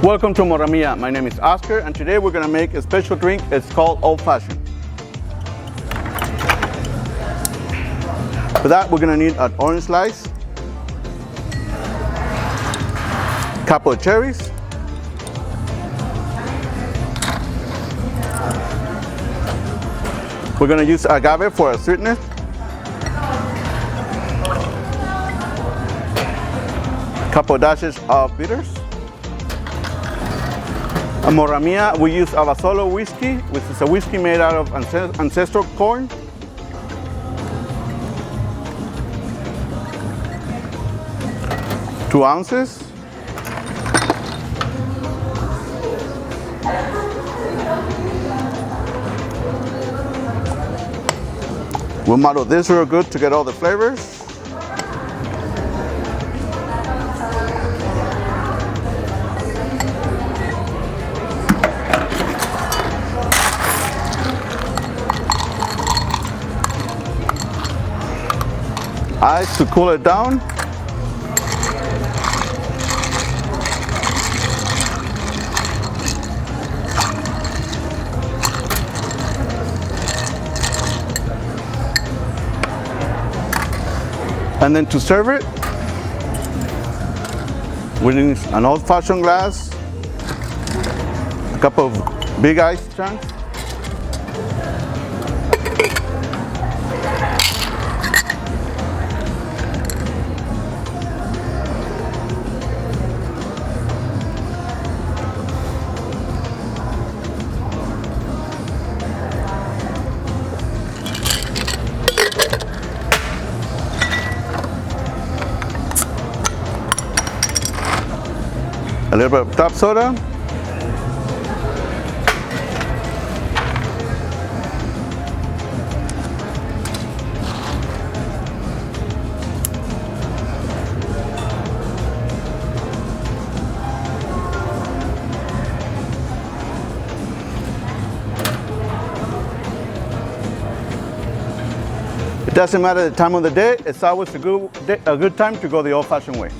Welcome to Morra Mia. My name is Oscar, and today we're going to make a special drink. It's called Old Fashioned. For that, we're going to need an orange slice, a couple of cherries, we're going to use agave for a sweetness, a couple of dashes of bitters. At Morra Mia, we use Abasolo whiskey, which is a whiskey made out of ancestral corn. Two ounces. We'll muddle this real good to get all the flavors. Ice to cool it down. And then to serve it, we need an old-fashioned glass, a couple of big ice chunks, a little bit of top soda, it doesn't matter the time of the day, it's always a good time to go the old-fashioned way.